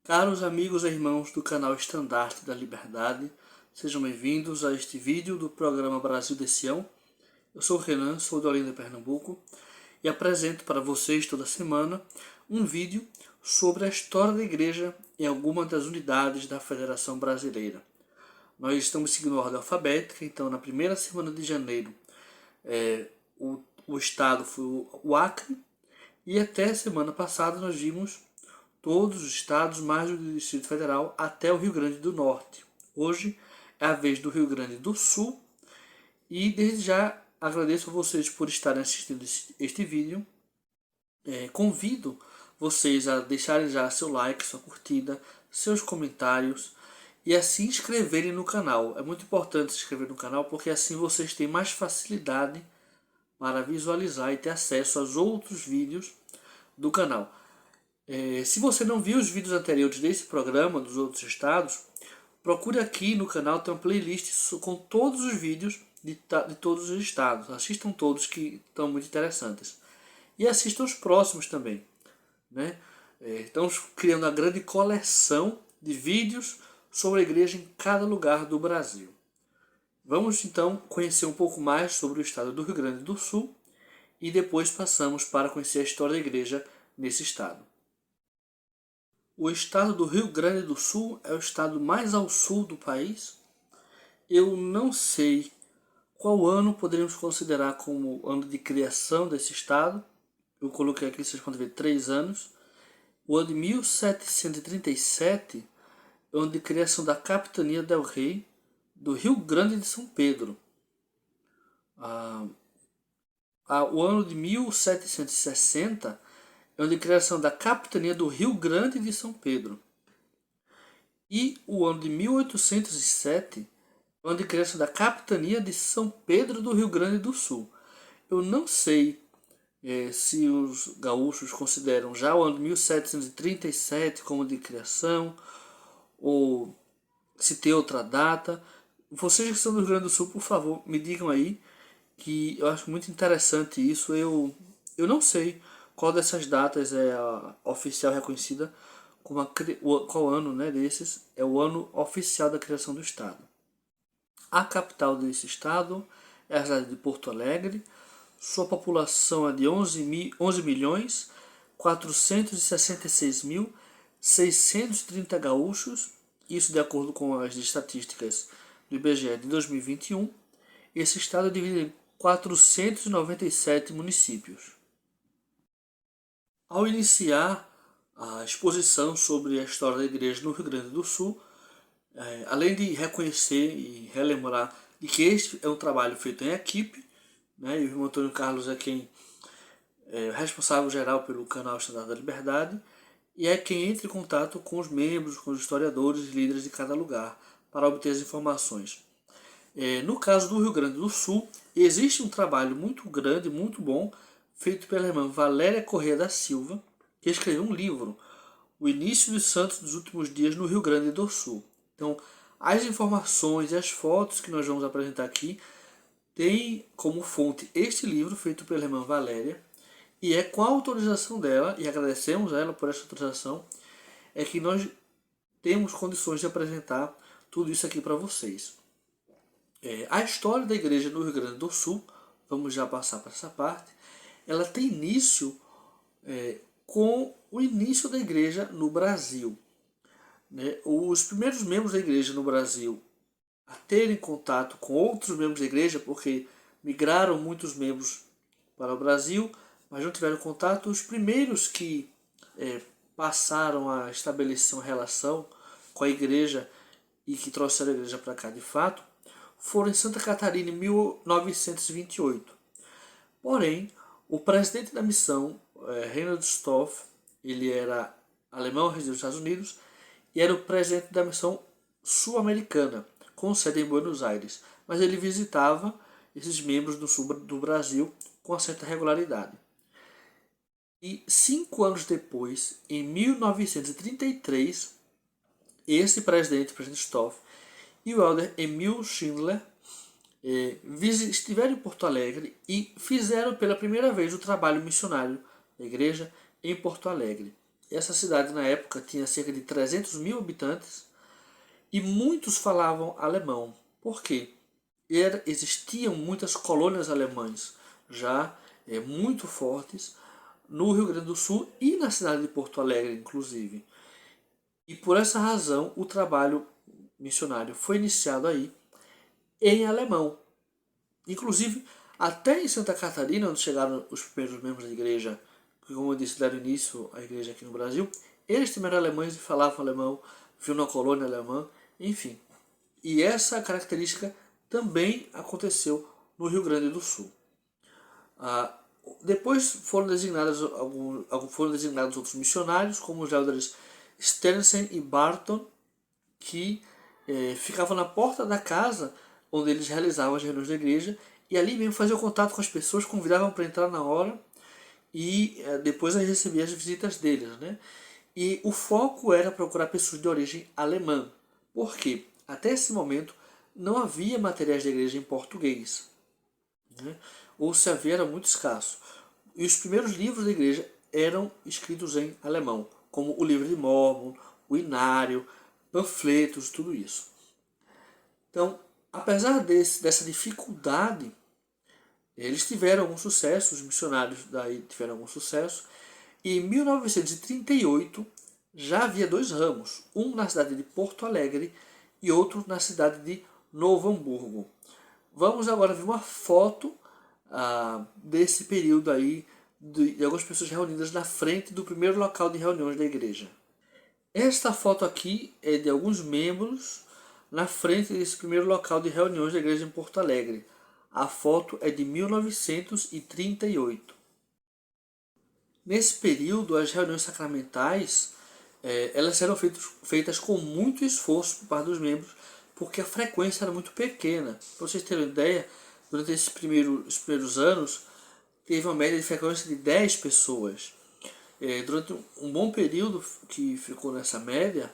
Caros amigos e irmãos do canal Estandarte da Liberdade, sejam bem-vindos a este vídeo do programa Brasil de Sião. Eu sou o Renan, sou de Olinda, Pernambuco, e apresento para vocês toda semana um vídeo sobre a história da igreja em alguma das unidades da Federação Brasileira. Nós estamos seguindo a ordem alfabética, então na primeira semana de janeiro o estado foi o Acre, e até a semana passada nós vimos todos os estados, mais do Distrito Federal, até o Rio Grande do Norte. Hoje é a vez do Rio Grande do Sul e desde já agradeço a vocês por estarem assistindo este vídeo. Convido vocês a deixarem já seu like, sua curtida, seus comentários e a se inscreverem no canal. É muito importante se inscrever no canal porque assim vocês têm mais facilidade para visualizar e ter acesso aos outros vídeos do canal. Se você não viu os vídeos anteriores desse programa, dos outros estados, procure aqui no canal, tem uma playlist com todos os vídeos de todos os estados. Assistam todos que estão muito interessantes. E assistam os próximos também. Né? Estamos criando uma grande coleção de vídeos sobre a igreja em cada lugar do Brasil. Vamos então conhecer um pouco mais sobre o estado do Rio Grande do Sul e depois passamos para conhecer a história da igreja nesse estado. O estado do Rio Grande do Sul é o estado mais ao sul do país. Eu não sei qual ano poderíamos considerar como ano de criação desse estado. Eu coloquei aqui, vocês podem ver, 3 anos. O ano de 1737 é o ano de criação da Capitania del Rei do Rio Grande de São Pedro. O ano de 1760 é o ano de criação da Capitania do Rio Grande de São Pedro. E o ano de 1807 é o ano de criação da Capitania de São Pedro do Rio Grande do Sul. Eu não sei se os gaúchos consideram já o ano de 1737 como de criação ou se tem outra data. Vocês que são do Rio Grande do Sul, por favor, me digam aí, que eu acho muito interessante isso. Eu não sei qual dessas datas é a oficial reconhecida como qual ano, né, desses é o ano oficial da criação do estado. A capital desse estado é a cidade de Porto Alegre. Sua população é de 11.466.630 gaúchos, isso de acordo com as estatísticas do IBGE de 2021. Esse estado é dividido em 497 municípios. Ao iniciar a exposição sobre a história da igreja no Rio Grande do Sul, além de reconhecer e relembrar de que este é um trabalho feito em equipe, né, e o irmão Antônio Carlos é quem é responsável geral pelo canal Estandarte da Liberdade e é quem entra em contato com os membros, com os historiadores e líderes de cada lugar para obter as informações. No caso do Rio Grande do Sul, existe um trabalho muito grande, muito bom, feito pela irmã Valéria Corrêa da Silva, que escreveu um livro, O Início dos Santos dos Últimos Dias no Rio Grande do Sul. Então, as informações e as fotos que nós vamos apresentar aqui têm como fonte este livro feito pela irmã Valéria, e é com a autorização dela, e agradecemos a ela por essa autorização, é que nós temos condições de apresentar tudo isso aqui para vocês. A história da igreja no Rio Grande do Sul, vamos já passar para essa parte, ela tem início com o início da igreja no Brasil. Os primeiros membros da igreja no Brasil a terem contato com outros membros da igreja, porque migraram muitos membros para o Brasil, mas não tiveram contato, os primeiros que passaram a estabelecer uma relação com a igreja e que trouxeram a igreja para cá de fato, foram em Santa Catarina em 1928. Porém, o presidente da missão, Reinhard Stoff, ele era alemão, residido nos Estados Unidos, e era o presidente da missão sul-americana, com sede em Buenos Aires. Mas ele visitava esses membros do sul do Brasil com certa regularidade. E 5 anos depois, em 1933, esse presidente, o presidente Stoff, e o elder Emil Schindler estiveram em Porto Alegre e fizeram pela primeira vez o trabalho missionário da igreja em Porto Alegre. essa cidade na época tinha cerca de 300 mil habitantes e muitos falavam alemão. Por quê? Existiam muitas colônias alemãs já muito fortes no Rio Grande do Sul e na cidade de Porto Alegre, inclusive. E por essa razão o trabalho missionário foi iniciado aí em alemão. Inclusive, até em Santa Catarina, onde chegaram os primeiros membros da igreja, que, como eu disse, deram início à igreja aqui no Brasil, eles também eram alemães e falavam alemão, viviam na colônia alemã, enfim. E essa característica também aconteceu no Rio Grande do Sul. Depois foram designados outros missionários, como os elders Sternsen e Barton, que ficavam na porta da casa onde eles realizavam as reuniões da igreja, e ali mesmo faziam contato com as pessoas, convidavam para entrar na hora, e depois recebiam as visitas deles, né? E o foco era procurar pessoas de origem alemã. Por quê? Até esse momento não havia materiais da igreja em português, né? Ou se havia, era muito escasso. E os primeiros livros da igreja eram escritos em alemão, como o Livro de Mórmon, o Inário, panfletos, tudo isso. Então, apesar dessa dificuldade, eles tiveram algum sucesso, os missionários daí tiveram algum sucesso, e em 1938 já havia 2 ramos, um na cidade de Porto Alegre e outro na cidade de Novo Hamburgo. Vamos agora ver uma foto desse período aí, de algumas pessoas reunidas na frente do primeiro local de reuniões da igreja. Esta foto aqui é de alguns membros na frente desse primeiro local de reuniões da igreja em Porto Alegre. A foto é de 1938. Nesse período, as reuniões sacramentais elas eram feitas com muito esforço por parte dos membros, porque a frequência era muito pequena. Para vocês terem uma ideia, durante os primeiros anos, teve uma média de frequência de 10 pessoas. Durante um bom período que ficou nessa média,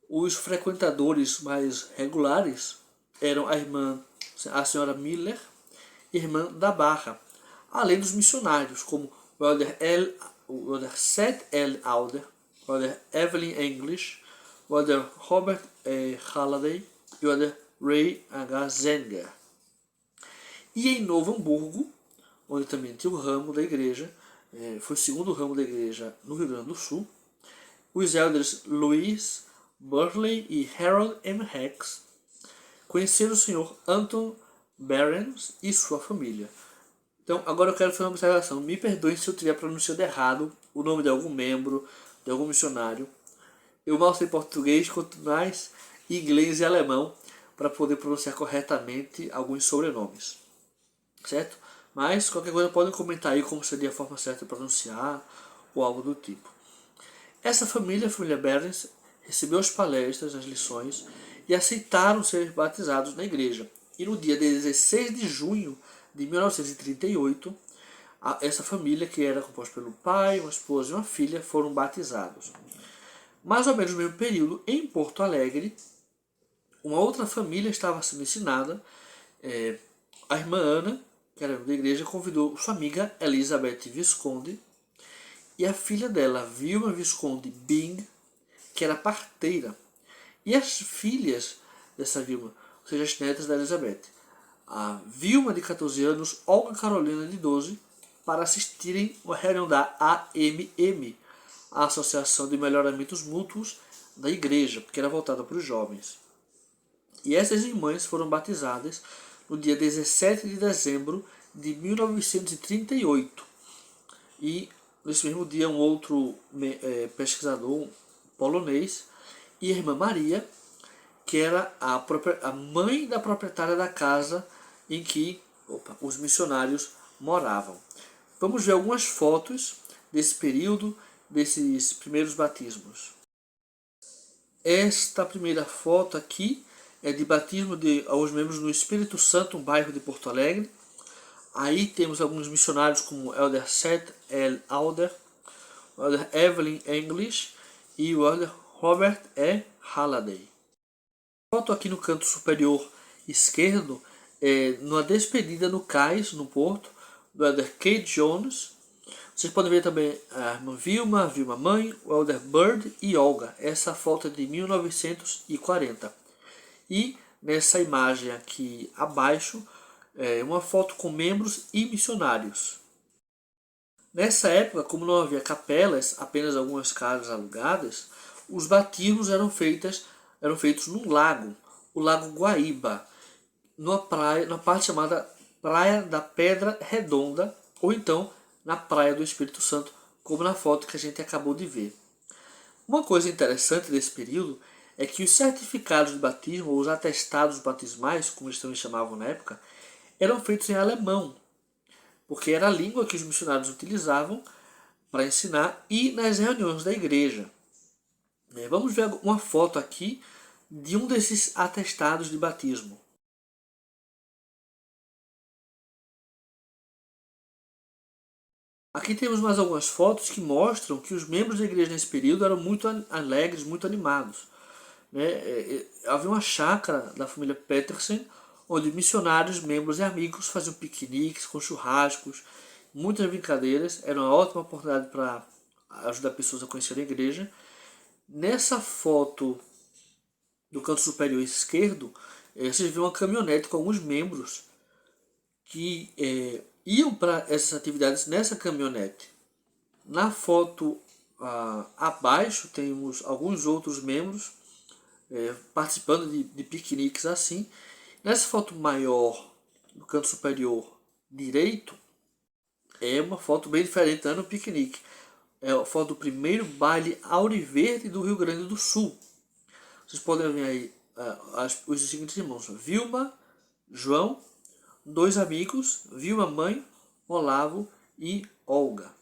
os frequentadores mais regulares eram a senhora Miller e a irmã da Barra, além dos missionários, como o elder Seth L. Alder, o elder Evelyn English, o elder Robert Halliday e o elder Ray H. Zenger. E em Novo Hamburgo, onde também tinha o ramo da igreja, foi o segundo ramo da igreja no Rio Grande do Sul, os elders Louis Burley e Harold M. Hex conheceram o senhor Anton Behrens e sua família. Então, agora eu quero fazer uma observação. Me perdoem se eu estiver pronunciando errado o nome de algum membro, de algum missionário. Eu mal sei português, quanto mais inglês e alemão, para poder pronunciar corretamente alguns sobrenomes. Certo? Mas, qualquer coisa, podem comentar aí como seria a forma certa de pronunciar, ou algo do tipo. Essa família, a família Behrens, recebeu as palestras, as lições, e aceitaram ser batizados na igreja. E no dia 16 de junho de 1938, essa família, que era composta pelo pai, uma esposa e uma filha, foram batizados. Mais ou menos no mesmo período, em Porto Alegre, uma outra família estava sendo ensinada. A irmã Ana, que era da igreja, convidou sua amiga Elizabeth Visconde e a filha dela, Vilma Visconde Bing, que era parteira. E as filhas dessa Vilma, ou seja, as netas da Elizabeth, a Vilma de 14 anos, Olga Carolina de 12, para assistirem a reunião da AMM, a Associação de Melhoramentos Mútuos da Igreja, que era voltada para os jovens. E essas irmãs foram batizadas no dia 17 de dezembro de 1938. E nesse mesmo dia um outro pesquisador polonês e a irmã Maria, que era a mãe da proprietária da casa em que os missionários moravam. Vamos ver algumas fotos desse período, desses primeiros batismos. Esta primeira foto aqui é de batismo de alguns membros no Espírito Santo, um bairro de Porto Alegre. Aí temos alguns missionários como o elder Seth L. Alder, o elder Evelyn English e o elder Robert E. Halliday. A foto aqui no canto superior esquerdo é numa despedida no cais, no porto, do elder Kate Jones, Vocês podem ver também a irmã Vilma, Vilma mãe, o Elder Bird e Olga. Essa foto é de 1940. E nessa imagem aqui abaixo, é uma foto com membros e missionários. Nessa época, como não havia capelas, apenas algumas casas alugadas, os batismos eram feitos num lago, o Lago Guaíba, numa praia, na parte chamada Praia da Pedra Redonda, ou então na Praia do Espírito Santo, como na foto que a gente acabou de ver. Uma coisa interessante desse período é que os certificados de batismo, ou os atestados batismais, como eles também chamavam na época, eram feitos em alemão, porque era a língua que os missionários utilizavam para ensinar e nas reuniões da igreja. Vamos ver uma foto aqui de um desses atestados de batismo. Aqui temos mais algumas fotos que mostram que os membros da igreja nesse período eram muito alegres, muito animados. Havia uma chácara da família Petersen, onde missionários, membros e amigos faziam piqueniques com churrascos, muitas brincadeiras. Era uma ótima oportunidade para ajudar pessoas a conhecer a igreja. Nessa foto do canto superior esquerdo, vocês vê uma caminhonete com alguns membros que iam para essas atividades nessa caminhonete. Na foto abaixo temos alguns outros membros participando de piqueniques assim. Nessa foto maior, no canto superior direito, é uma foto bem diferente, no piquenique. É a foto do primeiro baile Auriverde do Rio Grande do Sul. Vocês podem ver aí os seguintes irmãos: Vilma, João, dois amigos, Vilma mãe, Olavo e Olga.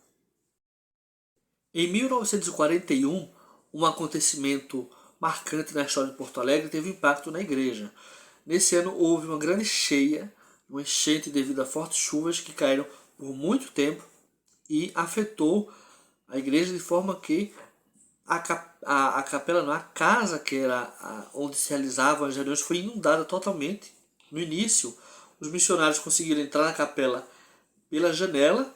Em 1941, um acontecimento marcante na história de Porto Alegre teve impacto na igreja. Nesse ano houve uma grande cheia, uma enchente devido a fortes chuvas que caíram por muito tempo e afetou a igreja de forma que a capela, não, a casa que era onde se realizavam as reuniões, foi inundada totalmente. No início, os missionários conseguiram entrar na capela pela janela,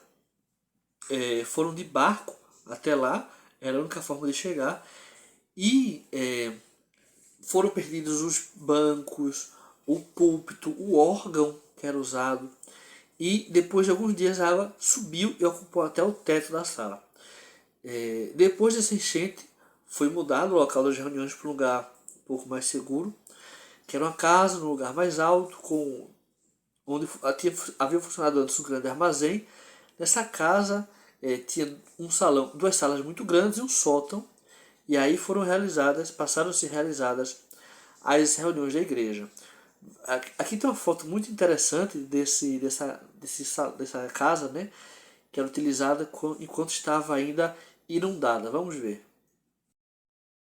foram de barco até lá, era a única forma de chegar, e foram perdidos os bancos, o púlpito, o órgão que era usado, e depois de alguns dias a água subiu e ocupou até o teto da sala. Depois dessa enchente, foi mudado o local das reuniões para um lugar um pouco mais seguro, que era uma casa num lugar mais alto, onde havia funcionado antes um grande armazém. Nessa casa tinha um salão, duas salas muito grandes e um sótão, e aí passaram a ser realizadas as reuniões da igreja. Aqui tem uma foto muito interessante dessa casa, né, que era utilizada enquanto estava ainda inundada. Vamos ver.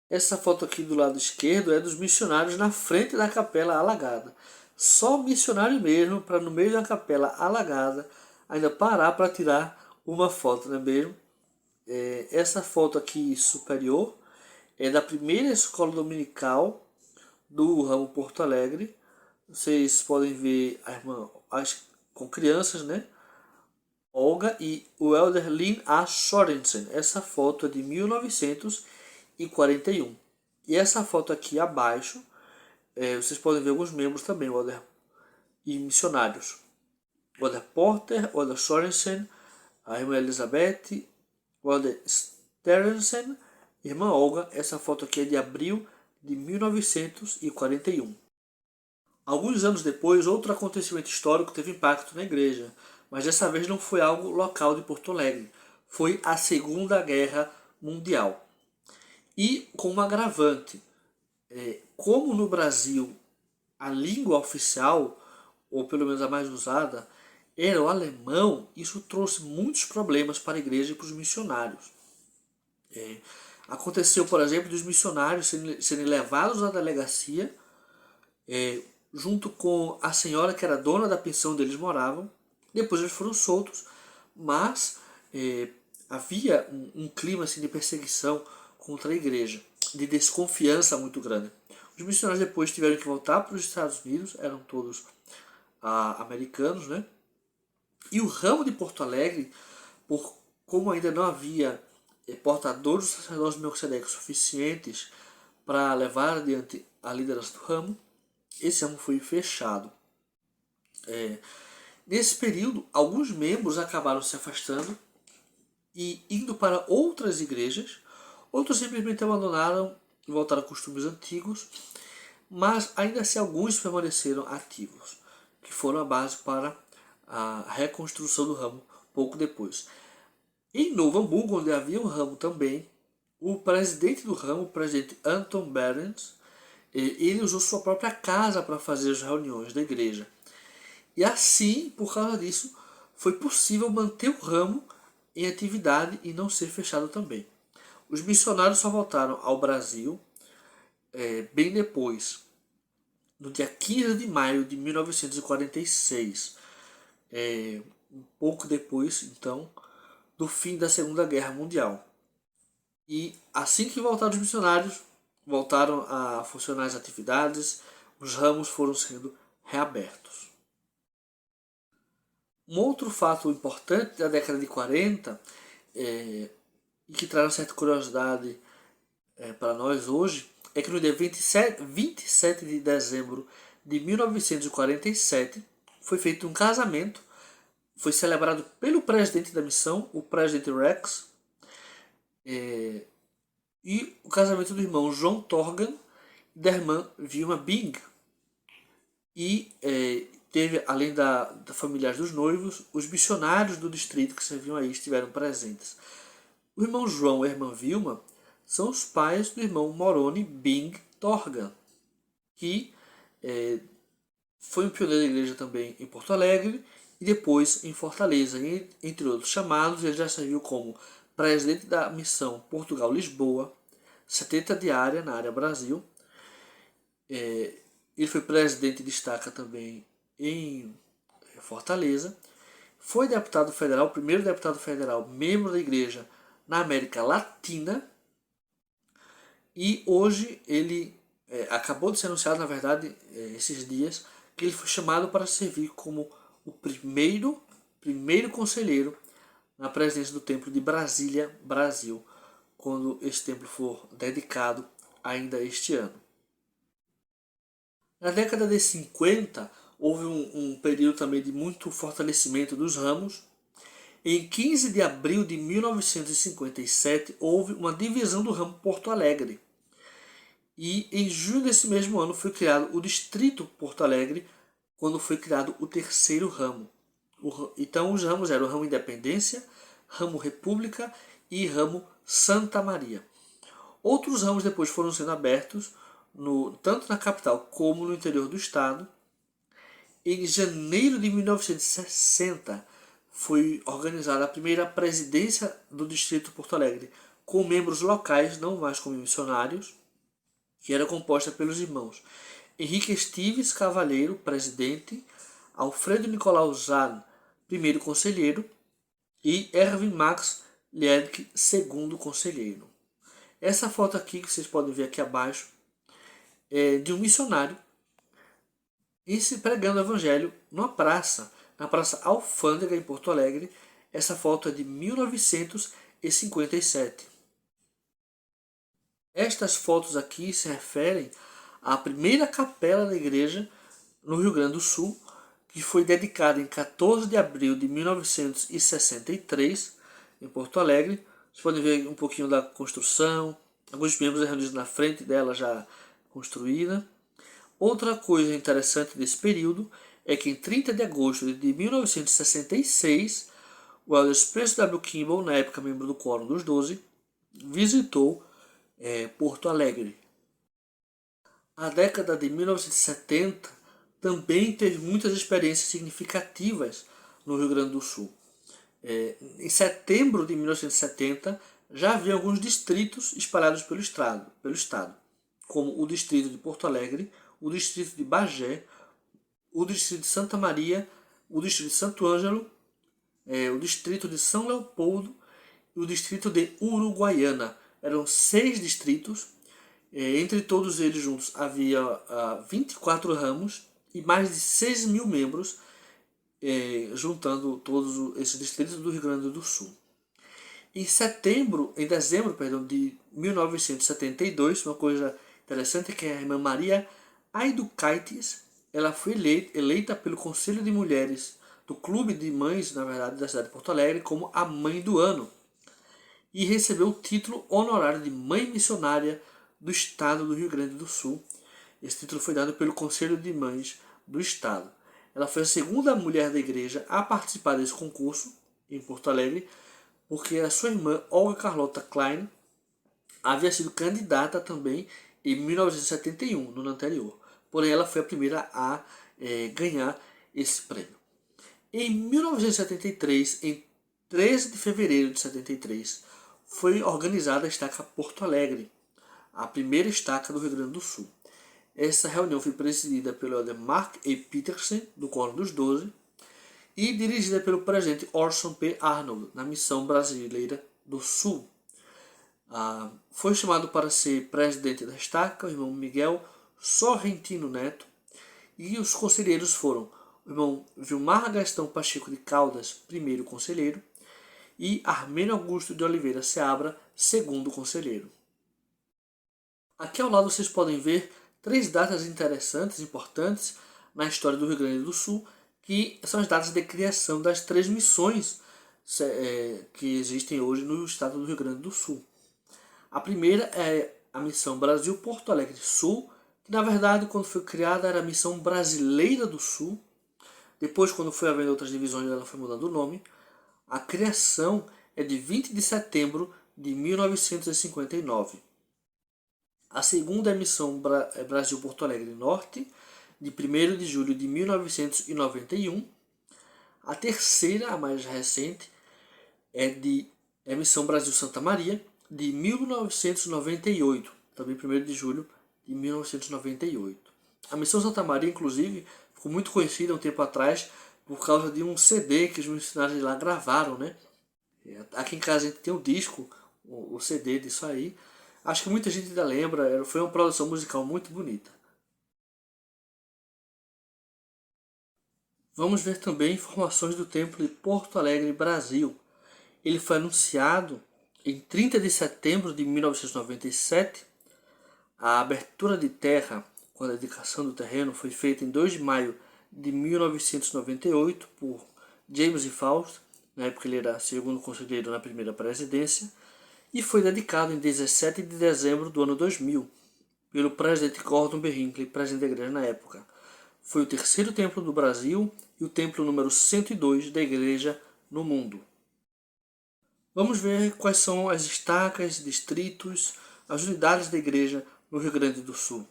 Essa foto aqui do lado esquerdo é dos missionários na frente da capela alagada. Só missionário mesmo, para no meio da capela alagada ainda parar para tirar uma foto, não é mesmo? Essa foto aqui superior é da primeira escola dominical do ramo Porto Alegre. Vocês podem ver a irmã com crianças, né? Olga e o Elder Lynn A. Sorensen. Essa foto é de 1941. E essa foto aqui abaixo, vocês podem ver alguns membros também, o Elder e missionários. O Elder Porter, o Elder Sorensen, a irmã Elizabeth, o Elder Sterensen, irmã Olga. Essa foto aqui é de abril de 1941. Alguns anos depois, outro acontecimento histórico teve impacto na igreja, mas dessa vez não foi algo local de Porto Alegre. Foi a Segunda Guerra Mundial. E com um agravante, como no Brasil a língua oficial, ou pelo menos a mais usada, era o alemão, isso trouxe muitos problemas para a igreja e para os missionários. Aconteceu, por exemplo, dos missionários serem levados à delegacia, junto com a senhora que era dona da pensão onde eles moravam. Depois eles foram soltos, mas havia um clima assim, de perseguição contra a igreja, de desconfiança muito grande. Os missionários depois tiveram que voltar para os Estados Unidos, eram todos americanos, né? E o ramo de Porto Alegre, por como ainda não havia portadores do sacerdócio melquisedeque suficientes para levar adiante a liderança do ramo, esse ramo foi fechado. Nesse período, alguns membros acabaram se afastando e indo para outras igrejas, outros simplesmente abandonaram e voltaram a costumes antigos, mas ainda assim alguns permaneceram ativos, que foram a base para a reconstrução do ramo pouco depois. Em Novo Hamburgo, onde havia um ramo também, o presidente do ramo, o presidente Anton Behrens, ele usou sua própria casa para fazer as reuniões da igreja. E assim, por causa disso, foi possível manter o ramo em atividade e não ser fechado também. Os missionários só voltaram ao Brasil bem depois, no dia 15 de maio de 1946, um pouco depois, então, do fim da Segunda Guerra Mundial. E assim que voltaram os missionários, voltaram a funcionar as atividades, os ramos foram sendo reabertos. Um outro fato importante da década de 40, e que traz uma certa curiosidade para nós hoje, é que no dia 27 de dezembro de 1947 foi feito um casamento, foi celebrado pelo presidente da missão, o presidente Rex, e o casamento do irmão John Torgan e da irmã Vilma Bing. E teve, além da familiares dos noivos, os missionários do distrito que serviam aí estiveram presentes. O irmão João e a irmã Vilma são os pais do irmão Moroni Bing Torgan, que foi um pioneiro da igreja também em Porto Alegre e depois em Fortaleza. E, entre outros chamados, ele já serviu como presidente da missão Portugal-Lisboa, 70 diária na área Brasil. Ele foi presidente e destaca também em Fortaleza. Foi deputado federal, primeiro deputado federal, membro da igreja na América Latina. E hoje ele acabou de ser anunciado, na verdade, esses dias, que ele foi chamado para servir como o primeiro conselheiro na presidência do Templo de Brasília, Brasil, quando esse templo for dedicado ainda este ano. Na década de 50, houve um período também de muito fortalecimento dos ramos. Em 15 de abril de 1957, houve uma divisão do ramo Porto Alegre. E em junho desse mesmo ano foi criado o Distrito Porto Alegre, quando foi criado o terceiro ramo. Então os ramos eram o ramo Independência, ramo República e ramo Santa Maria. Outros ramos depois foram sendo abertos, tanto na capital como no interior do estado. Em janeiro de 1960 foi organizada a primeira presidência do Distrito Porto Alegre, com membros locais, não mais como missionários, que era composta pelos irmãos Henrique Estives Cavalheiro, presidente, Alfredo Nicolau Zahn, primeiro conselheiro, e Erwin Max Liedtke, segundo conselheiro. Essa foto aqui, que vocês podem ver aqui abaixo, é de um missionário pregando o evangelho na Praça Alfândega, em Porto Alegre. Essa foto é de 1957. Estas fotos aqui se referem à primeira capela da igreja no Rio Grande do Sul, que foi dedicada em 14 de abril de 1963, em Porto Alegre. Vocês podem ver um pouquinho da construção, alguns membros reunidos na frente dela já construída. Outra coisa interessante desse período é que em 30 de agosto de 1966, o elder Spencer W. Kimball, na época membro do Quórum dos 12, visitou Porto Alegre. A década de 1970 também teve muitas experiências significativas no Rio Grande do Sul. Em setembro de 1970, já havia alguns distritos espalhados pelo estado, como o distrito de Porto Alegre, o distrito de Bagé, o distrito de Santa Maria, o distrito de Santo Ângelo, o distrito de São Leopoldo e o distrito de Uruguaiana. Eram 6 distritos. Entre todos eles juntos havia 24 ramos e mais de 6 mil membros, juntando todos esses distritos do Rio Grande do Sul. Em dezembro, perdão, de 1972, uma coisa interessante é que a irmã Maria Aidukaitis, ela foi eleita pelo Conselho de Mulheres do Clube de Mães, na verdade, da cidade de Porto Alegre, como a Mãe do Ano, e recebeu o título honorário de Mãe Missionária do Estado do Rio Grande do Sul. Esse título foi dado pelo Conselho de Mães do Estado. Ela foi a segunda mulher da igreja a participar desse concurso em Porto Alegre, porque a sua irmã, Olga Carlota Klein, havia sido candidata também em 1971, no ano anterior. Porém, ela foi a primeira a ganhar esse prêmio. Em 1973, em 13 de fevereiro de 73, foi organizada a Estaca Porto Alegre, a primeira estaca do Rio Grande do Sul. Essa reunião foi presidida pelo elder Mark E. Petersen, do Quórum dos Doze, e dirigida pelo presidente Orson P. Arnold, na Missão Brasileira do Sul. Foi chamado para ser presidente da estaca o irmão Miguel Sorrentino Neto, e os conselheiros foram o irmão Vilmar Gastão Pacheco de Caldas, primeiro conselheiro, e Armênio Augusto de Oliveira Seabra, segundo conselheiro. Aqui ao lado vocês podem ver 3 datas interessantes, importantes na história do Rio Grande do Sul, que são as datas de criação das 3 missões que existem hoje no estado do Rio Grande do Sul. A primeira é a Missão Brasil Porto Alegre Sul, que na verdade quando foi criada era a Missão Brasileira do Sul. Depois, quando foi havendo outras divisões, ela foi mudando o nome. A criação é de 20 de setembro de 1959. A segunda é a Missão Brasil Porto Alegre Norte, de 1º de julho de 1991. A terceira, a mais recente, é a Missão Brasil Santa Maria, de 1998, também 1º de julho de 1998. A Missão Santa Maria, inclusive, ficou muito conhecida um tempo atrás por causa de um CD que os missionários de lá gravaram, né? Aqui em casa a gente tem o disco, o CD disso aí. Acho que muita gente ainda lembra, foi uma produção musical muito bonita. Vamos ver também informações do Templo de Porto Alegre, Brasil. Ele foi anunciado em 30 de setembro de 1997. A abertura de terra com a dedicação do terreno foi feita em 2 de maio de 1998 por James E. Faust. Na época ele era segundo conselheiro na primeira presidência, e foi dedicado em 17 de dezembro do ano 2000 pelo presidente Gordon B. Hinckley, presidente da igreja na época. Foi o 3º templo do Brasil e o templo número 102 da igreja no mundo. Vamos ver quais são as estacas, distritos, as unidades da igreja no Rio Grande do Sul.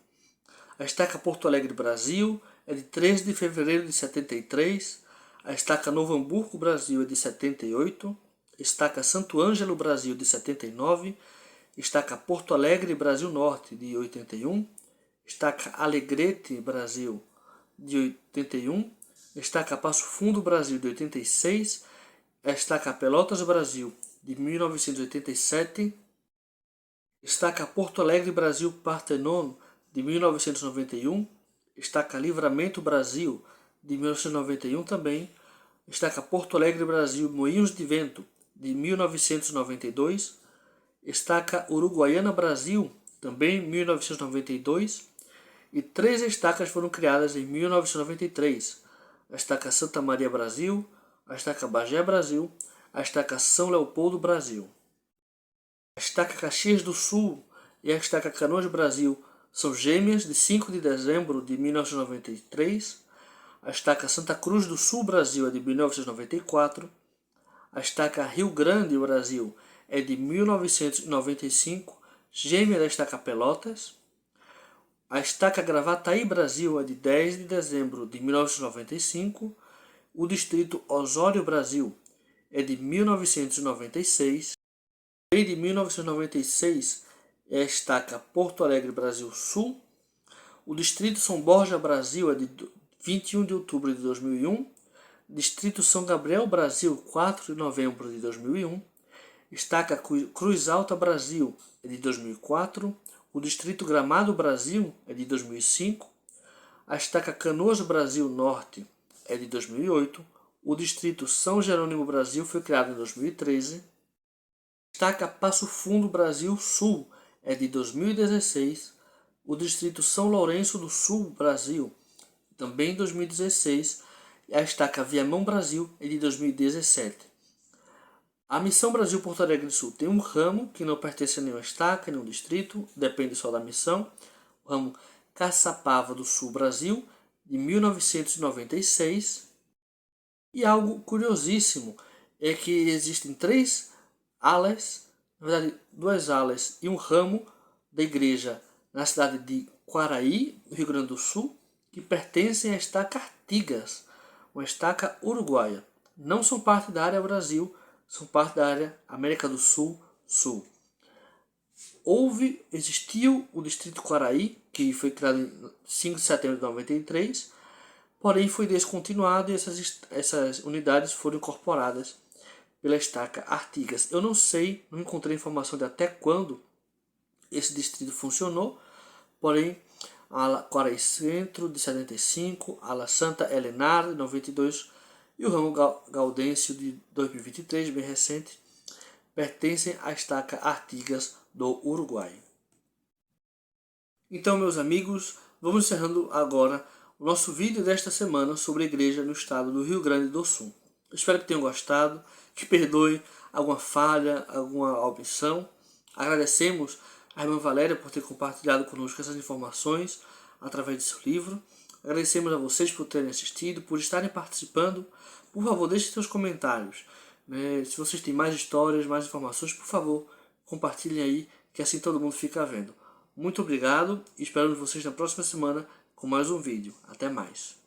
A estaca Porto Alegre Brasil é de 13 de fevereiro de 73, a estaca Novo Hamburgo Brasil é de 78, estaca Santo Ângelo Brasil de 79, estaca Porto Alegre Brasil Norte de 81, estaca Alegrete Brasil de 81, estaca Passo Fundo Brasil de 86, a estaca Pelotas Brasil de 1987, estaca Porto Alegre Brasil Partenon de 1991, estaca Livramento Brasil de 1991 também, estaca Porto Alegre Brasil Moinhos de Vento de 1992, estaca Uruguaiana Brasil também 1992, e 3 estacas foram criadas em 1993, a estaca Santa Maria Brasil, a estaca Bagé Brasil, a estaca São Leopoldo Brasil. A estaca Caxias do Sul e a estaca Canoas Brasil são gêmeas de 5 de dezembro de 1993. A estaca Santa Cruz do Sul Brasil é de 1994. A estaca Rio Grande Brasil é de 1995, gêmea da estaca Pelotas. A estaca Gravataí Brasil é de 10 de dezembro de 1995. O distrito Osório Brasil é de 1996. E de 1996 é a estaca Porto Alegre Brasil Sul. O distrito São Borja Brasil é de 21 de outubro de 2001. Distrito São Gabriel Brasil, 4 de novembro de 2001. Estaca Cruz Alta Brasil é de 2004. O distrito Gramado Brasil é de 2005. A estaca Canoas Brasil Norte é de 2008. O distrito São Jerônimo Brasil foi criado em 2013. Estaca Passo Fundo, Brasil Sul, é de 2016. O Distrito São Lourenço do Sul, Brasil, também 2016. E a estaca Viamão, Brasil, é de 2017. A Missão Brasil Porto Alegre do Sul tem um ramo que não pertence a nenhuma estaca, nenhum distrito, depende só da missão. O ramo Caçapava do Sul, Brasil, de 1996. E algo curiosíssimo é que existem 3 alas, na verdade 2 alas e um ramo da igreja na cidade de Quaraí, no Rio Grande do Sul, que pertencem à estaca Artigas, uma estaca uruguaia. Não são parte da área Brasil, são parte da área América do Sul, Sul. Existiu o Distrito Quaraí, que foi criado em 5 de setembro de 93, porém foi descontinuado e essas unidades foram incorporadas pela estaca Artigas. Eu não sei, não encontrei informação de até quando esse distrito funcionou, porém a ala Quaraí Centro de 75, a ala Santa Helenar de 92 e o ramo Gaudêncio de 2023, bem recente, pertencem à estaca Artigas do Uruguai. Então, meus amigos, vamos encerrando agora o nosso vídeo desta semana sobre a igreja no estado do Rio Grande do Sul. Espero que tenham gostado, que perdoe alguma falha, alguma omissão. Agradecemos a irmã Valéria por ter compartilhado conosco essas informações através de seu livro. Agradecemos a vocês por terem assistido, por estarem participando. Por favor, deixem seus comentários. Se vocês têm mais histórias, mais informações, por favor, compartilhem aí, que assim todo mundo fica vendo. Muito obrigado e espero vocês na próxima semana com mais um vídeo. Até mais.